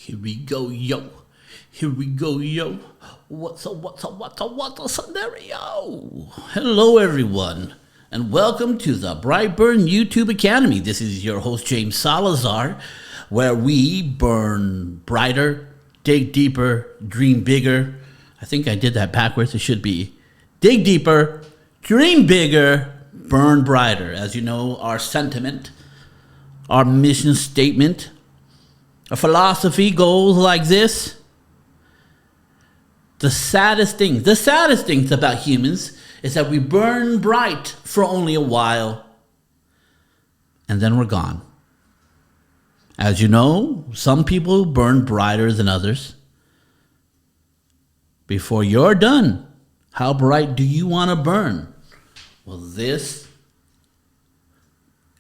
Here we go, yo. Here we go, yo. What's a scenario? Hello, everyone, and welcome to the Brightburn YouTube Academy. This is your host, James Salazar, where we burn brighter, dig deeper, dream bigger. I think I did that backwards. It should be dig deeper, dream bigger, burn brighter. As you know, our sentiment, our mission statement, our philosophy goes like this. The saddest things about humans is that we burn bright for only a while and then we're gone. As you know, some people burn brighter than others. Before you're done, how bright do you want to burn? Well, this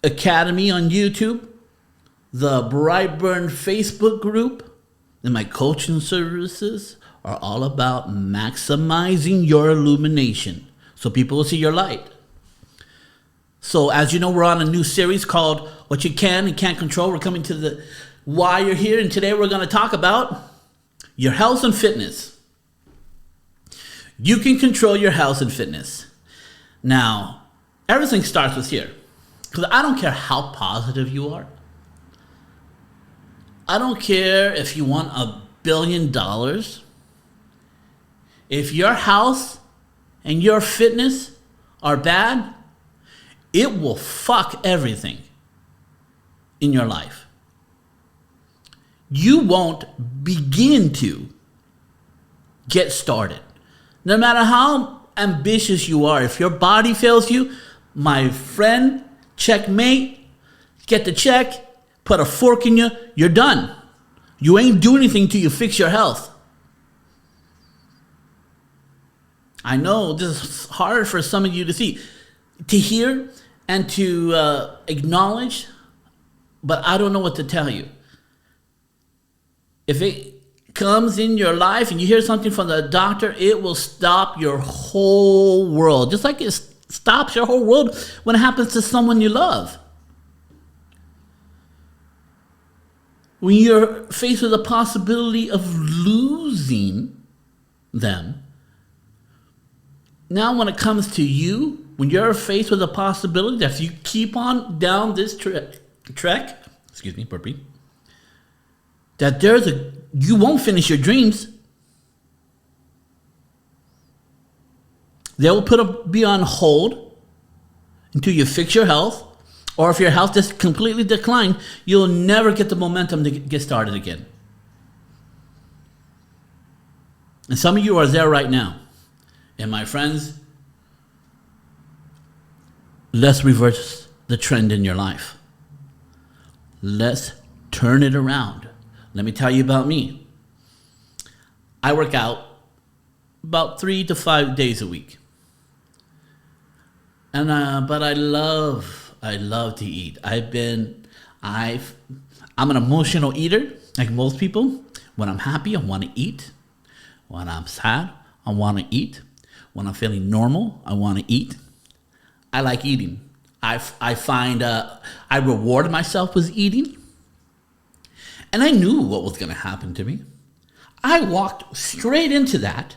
academy on YouTube, the Brightburn Facebook group, and my coaching services are all about maximizing your illumination so people will see your light. So as you know, we're on a new series called What You Can and Can't Control. We're coming to the why you're here, and today we're going to talk about your health and fitness. You can control your health and fitness. Now, everything starts with here, because I don't care how positive you are. I don't care if you want $1 billion. If your health and your fitness are bad, it will fuck everything in your life. You won't begin to get started. No matter how ambitious you are, if your body fails you, my friend, checkmate, get the check, put a fork in you, you're done. You ain't doing anything till you fix your health. I know this is hard for some of you to see, to hear, and to acknowledge, but I don't know what to tell you. If it comes in your life and you hear something from the doctor, it will stop your whole world. Just like it stops your whole world when it happens to someone you love. When you're faced with the possibility of losing them, now when it comes to you, when you're faced with the possibility that if you keep on down this trek, burpee, that you won't finish your dreams. They will be on hold until you fix your health. Or if your health just completely declined, you'll never get the momentum to get started again. And some of you are there right now. And my friends, let's reverse the trend in your life. Let's turn it around. Let me tell you about me. I work out about 3 to 5 days a week. But I love to eat. I'm an emotional eater, like most people. When I'm happy, I want to eat. When I'm sad, I want to eat. When I'm feeling normal, I want to eat. I like eating. I find I reward myself with eating. And I knew what was going to happen to me. I walked straight into that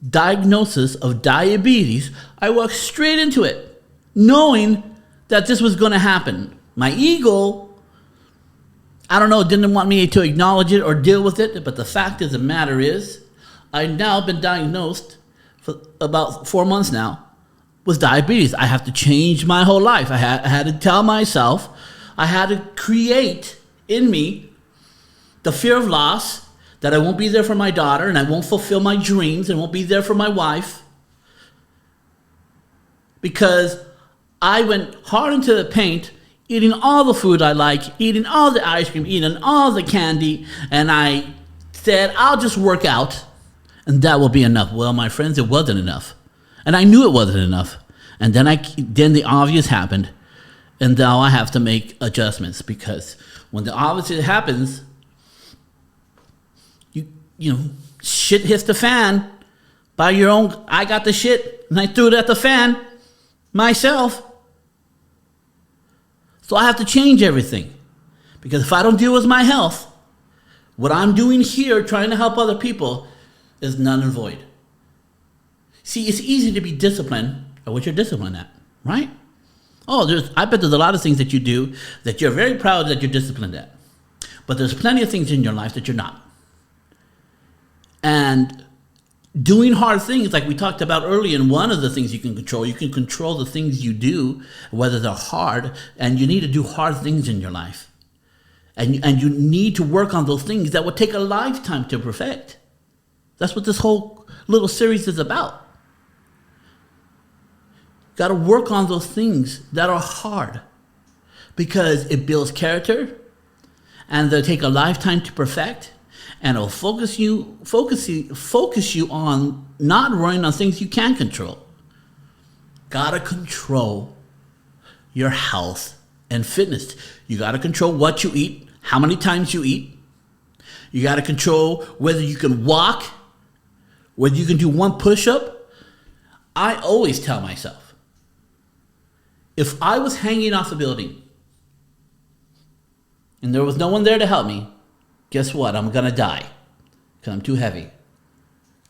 diagnosis of diabetes. I walked straight into it, knowing that this was going to happen. My ego, I don't know, didn't want me to acknowledge it or deal with it, but the fact of the matter is, I've now been diagnosed for about 4 months now with diabetes. I have to change my whole life. I had to tell myself, I had to create in me the fear of loss, that I won't be there for my daughter and I won't fulfill my dreams and won't be there for my wife. Because I went hard into the paint, eating all the food I like, eating all the ice cream, eating all the candy, and I said, I'll just work out and that will be enough. Well, my friends, it wasn't enough. And I knew it wasn't enough. And then the obvious happened. And now I have to make adjustments, because when the obvious happens, you know, shit hits the fan by your own. I got the shit and I threw it at the fan myself. So I have to change everything. Because if I don't deal with my health, what I'm doing here, trying to help other people, is null and void. See, it's easy to be disciplined at what you're disciplined at, right? Oh, I bet there's a lot of things that you do that you're very proud that you're disciplined at. But there's plenty of things in your life that you're not. And doing hard things, like we talked about earlier, and one of the things you can control the things you do, whether they're hard, and you need to do hard things in your life. And you need to work on those things that would take a lifetime to perfect. That's what this whole little series is about. Got to work on those things that are hard because it builds character and they'll take a lifetime to perfect, and it'll focus you on not running on things you can control. Got to control your health and fitness. You got to control what you eat, how many times you eat. You got to control whether you can walk, whether you can do one push-up. I always tell myself, if I was hanging off a building and there was no one there to help me, guess what? I'm going to die because I'm too heavy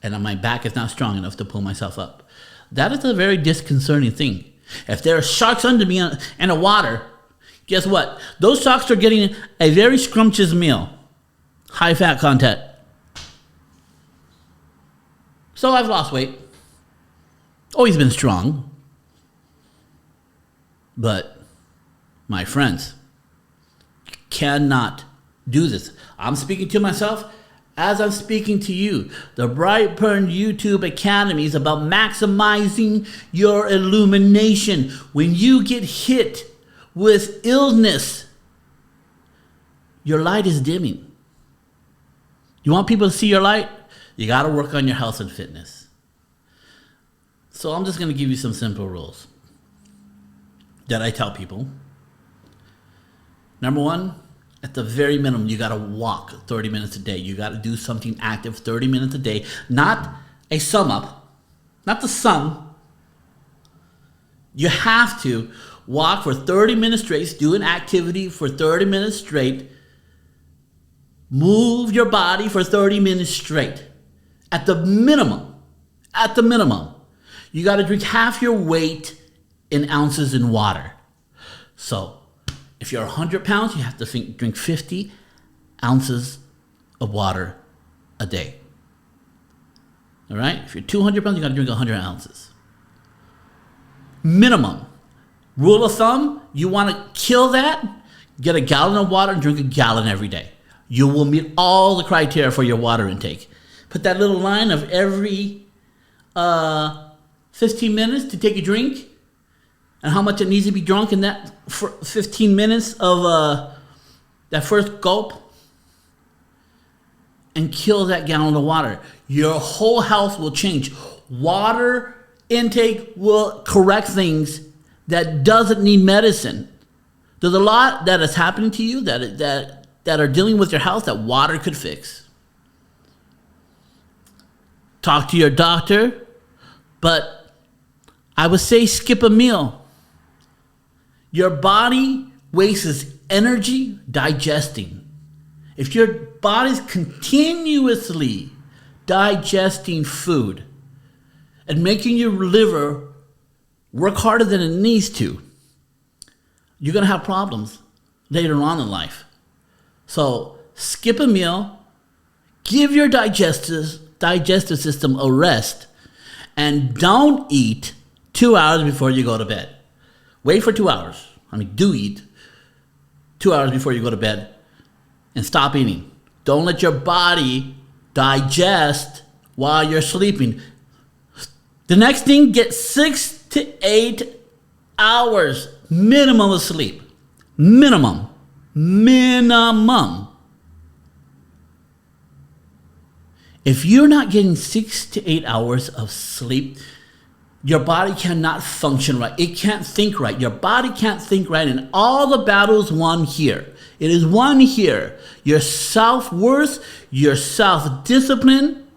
and my back is not strong enough to pull myself up. That is a very disconcerting thing. If there are sharks under me in the water, guess what? Those sharks are getting a very scrumptious meal, high fat content. So I've lost weight. Always been strong. But my friends, you cannot do this. I'm speaking to myself as I'm speaking to you. The Brightburn YouTube Academy is about maximizing your illumination. When you get hit with illness, your light is dimming. You want people to see your light? You got to work on your health and fitness. So I'm just going to give you some simple rules that I tell people. Number one, at the very minimum, you got to walk 30 minutes a day. You got to do something active 30 minutes a day, not a sum up, not the sum. You have to walk for 30 minutes straight, do an activity for 30 minutes straight, move your body for 30 minutes straight. At the minimum, you got to drink half your weight in ounces in water. So if you're 100 pounds, you have to drink 50 ounces of water a day. All right? If you're 200 pounds, you got to drink 100 ounces. Minimum. Rule of thumb, you want to kill that, get a gallon of water and drink a gallon every day. You will meet all the criteria for your water intake. Put that little line of every 15 minutes to take a drink, and how much it needs to be drunk in that 15 minutes of that first gulp, and kill that gallon of water. Your whole health will change. Water intake will correct things that doesn't need medicine. There's a lot that is happening to you that are dealing with your health that water could fix. Talk to your doctor, but I would say skip a meal. Your body wastes energy digesting. If your body's continuously digesting food and making your liver work harder than it needs to, you're going to have problems later on in life. So skip a meal, give your digestive system a rest, and don't eat 2 hours before you go to bed. Wait for 2 hours. Do eat 2 hours before you go to bed and stop eating. Don't let your body digest while you're sleeping. The next thing, get 6 to 8 hours minimum of sleep. Minimum. If you're not getting 6 to 8 hours of sleep, your body cannot function right. It can't think right. Your body can't think right, and all the battles won here. It is won here. Your self-worth, your self-discipline,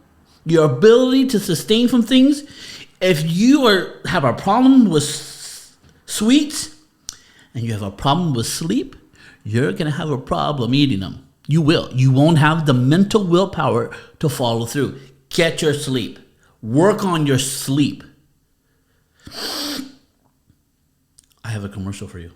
your ability to sustain from things. If you have a problem with sweets and you have a problem with sleep, you're going to have a problem eating them. You will. You won't have the mental willpower to follow through. Get your sleep. Work on your sleep. I have a commercial for you.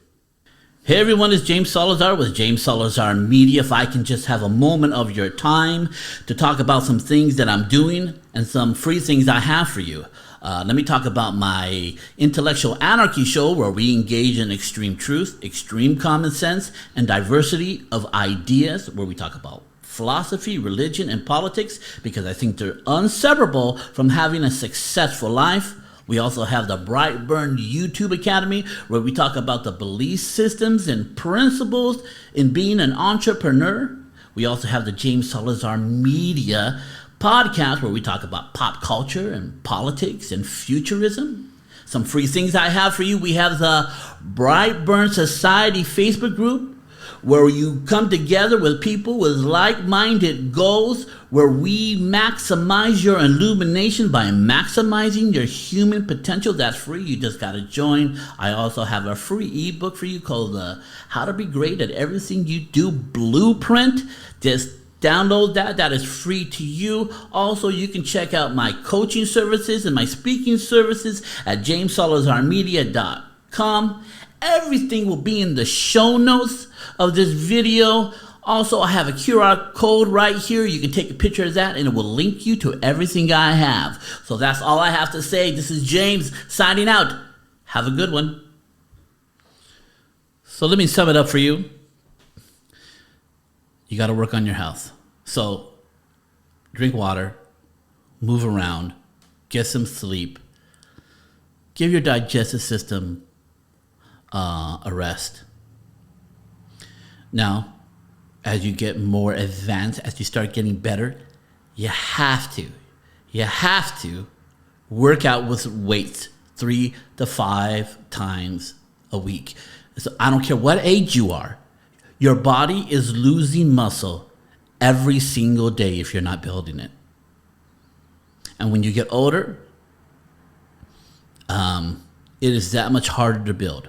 Hey everyone, it's James Salazar with James Salazar Media. If I can just have a moment of your time to talk about some things that I'm doing and some free things I have for you. Let me talk about my Intellectual Anarchy show, where we engage in extreme truth, extreme common sense, and diversity of ideas, where we talk about philosophy, religion, and politics, because I think they're inseparable from having a successful life. We also have the Brightburn YouTube Academy, where we talk about the belief systems and principles in being an entrepreneur. We also have the James Salazar Media podcast, where we talk about pop culture and politics and futurism. Some free things I have for you. We have the Brightburn Society Facebook group, where you come together with people with like-minded goals, where we maximize your illumination by maximizing your human potential. That's free. You just got to join. I also have a free ebook for you called How to Be Great at Everything You Do Blueprint. Just download that. That is free to you. Also, you can check out my coaching services and my speaking services at jamessalazarmedia.com. Everything will be in the show notes of this video. Also, I have a QR code right here. You can take a picture of that and it will link you to everything I have. So that's all I have to say. This is James signing out. Have a good one. So let me sum it up for you. You got to work on your health. So drink water, move around, get some sleep, give your digestive system a rest. Now, as you get more advanced, as you start getting better, you have to work out with weights 3 to 5 times a week. So I don't care what age you are, your body is losing muscle every single day if you're not building it. And when you get older, it is that much harder to build.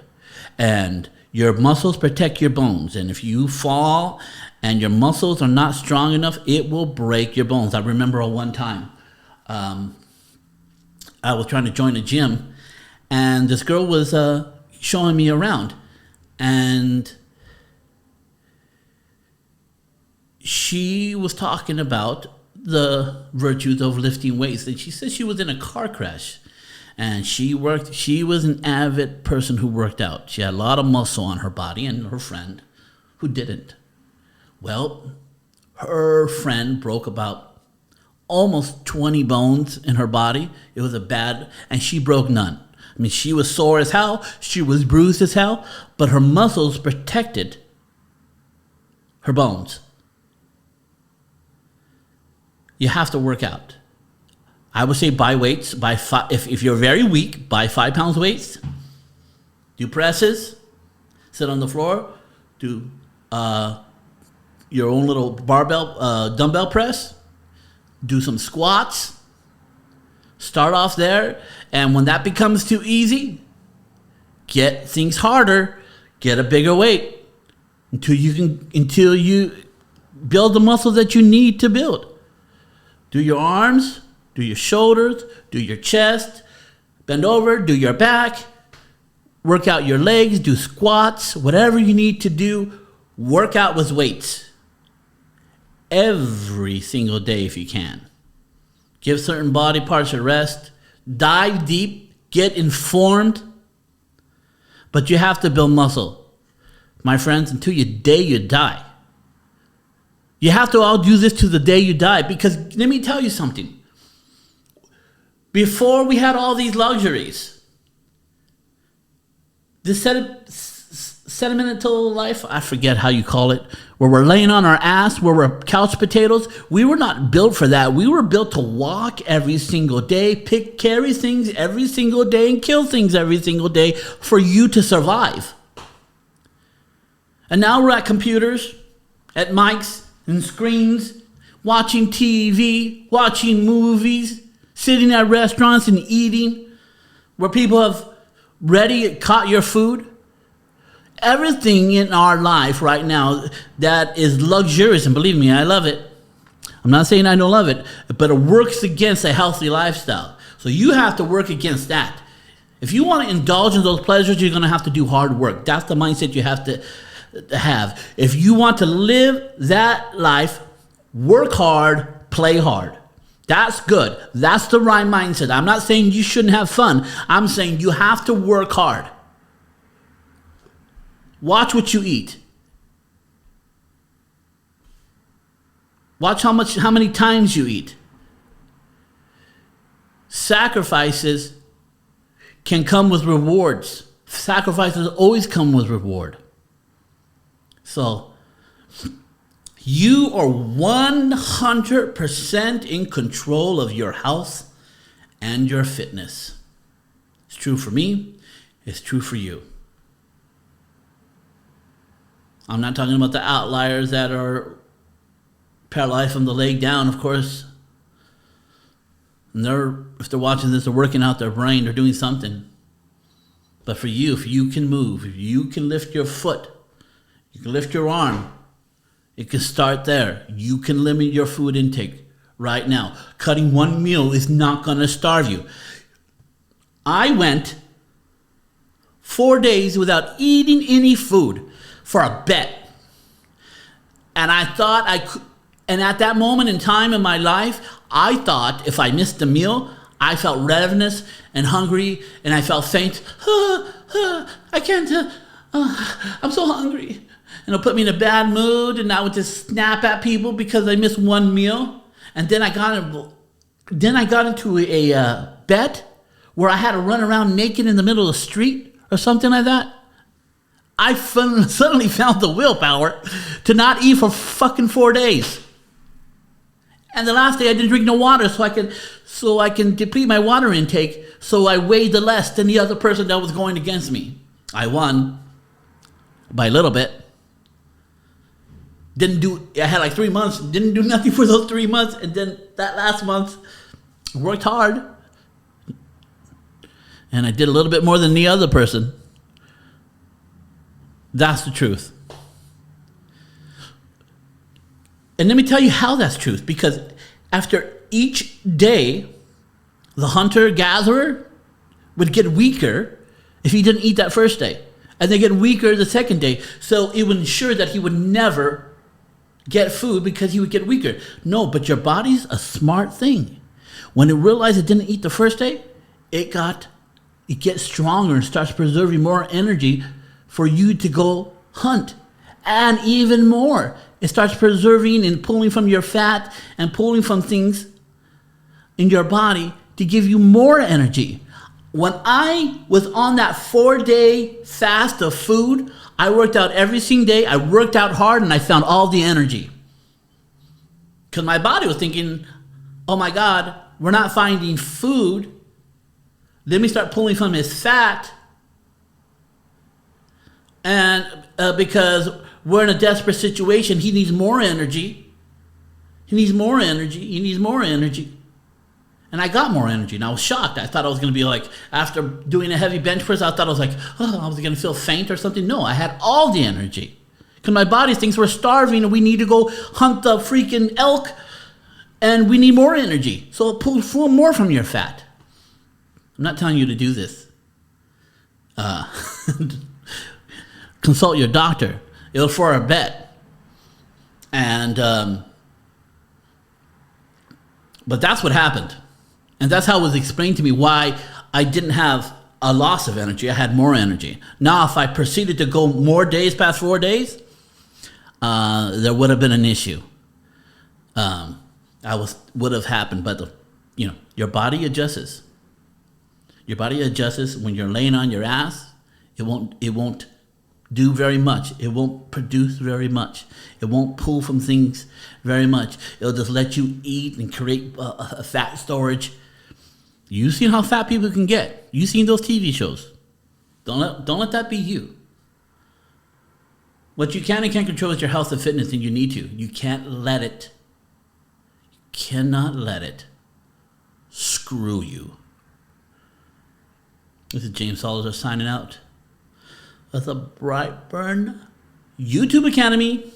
And your muscles protect your bones. And if you fall and your muscles are not strong enough, it will break your bones. I remember one time I was trying to join a gym, and this girl was showing me around. And she was talking about the virtues of lifting weights. And she said she was in a car crash. And she was an avid person who worked out. She had a lot of muscle on her body, and her friend who didn't. Well, her friend broke about almost 20 bones in her body. It was and she broke none. I mean, she was sore as hell. She was bruised as hell, but her muscles protected her bones. You have to work out. I would say buy weights. If you're very weak, buy 5 pounds weights. Do presses. Sit on the floor. Do your own little barbell, dumbbell press. Do some squats. Start off there. And when that becomes too easy, get things harder. Get a bigger weight until you build the muscles that you need to build. Do your arms. Do your shoulders, do your chest, bend over, do your back, work out your legs, do squats, whatever you need to do, work out with weights. Every single day if you can. Give certain body parts a rest, dive deep, get informed, but you have to build muscle. My friends, until you die. You have to all do this to the day you die, because let me tell you something. Before we had all these luxuries, this sentimental life, I forget how you call it, where we're laying on our ass, where we're couch potatoes, we were not built for that. We were built to walk every single day, carry things every single day, and kill things every single day for you to survive. And now we're at computers, at mics and screens, watching TV, watching movies, sitting at restaurants and eating, where people have caught your food. Everything in our life right now that is luxurious, and believe me, I love it. I'm not saying I don't love it, but it works against a healthy lifestyle. So you have to work against that. If you want to indulge in those pleasures, you're going to have to do hard work. That's the mindset you have to have. If you want to live that life, work hard, play hard. That's good. That's the right mindset. I'm not saying you shouldn't have fun. I'm saying you have to work hard. Watch what you eat. Watch how many times you eat. Sacrifices can come with rewards. Sacrifices always come with reward. So, you are 100% in control of your health and your fitness. It's true for me. It's true for you. I'm not talking about the outliers that are paralyzed from the leg down, of course. And if they're watching this, they're working out their brain, they're doing something. But for you, if you can move, if you can lift your foot, you can lift your arm, it can start there. You can limit your food intake right now. Cutting one meal is not going to starve you. I went 4 days without eating any food for a bet. And I thought I could. And at that moment in time in my life, I thought if I missed a meal, I felt ravenous and hungry, and I felt faint. I can't, I'm so hungry. And it'll put me in a bad mood, and I would just snap at people because I missed one meal. And then I got into a bet where I had to run around naked in the middle of the street or something like that. I suddenly found the willpower to not eat for fucking 4 days. And the last day I didn't drink no water so I can deplete my water intake, so I weighed the less than the other person that was going against me. I won by a little bit. I had like 3 months, didn't do nothing for those 3 months, and then that last month I worked hard. And I did a little bit more than the other person. That's the truth. And let me tell you how that's truth, because after each day, the hunter-gatherer would get weaker if he didn't eat that first day. And they get weaker the second day. So it would ensure that he would never get food because he would get weaker. No, but your body's a smart thing. When it realized it didn't eat the first day, it gets stronger and starts preserving more energy for you to go hunt. And even more, it starts preserving and pulling from your fat and pulling from things in your body to give you more energy. When I was on that 4-day fast of food, I worked out every single day. I worked out hard and I found all the energy. Because my body was thinking, oh my God, we're not finding food. Let me start pulling from his fat. And because we're in a desperate situation, he needs more energy. He needs more energy. He needs more energy. And I got more energy, and I was shocked. I thought I was going to be like, after doing a heavy bench press, I thought I was like, oh, I was going to feel faint or something. No, I had all the energy. Because my body thinks we're starving and we need to go hunt the freaking elk, and we need more energy. So pull more from your fat. I'm not telling you to do this. Consult your doctor. It was for a bet. And, but that's what happened. And that's how it was explained to me why I didn't have a loss of energy. I had more energy. Now, if I proceeded to go more days past 4 days, there would have been an issue. Would have happened, but your body adjusts. Your body adjusts when you're laying on your ass. It won't do very much. It won't produce very much. It won't pull from things very much. It'll just let you eat and create a fat storage. You've seen how fat people can get. You've seen those TV shows. Don't let that be you. What you can and can't control is your health and fitness, and you need to. You can't let it. You cannot let it screw you. This is James Salazar signing out. of the Brightburn YouTube Academy.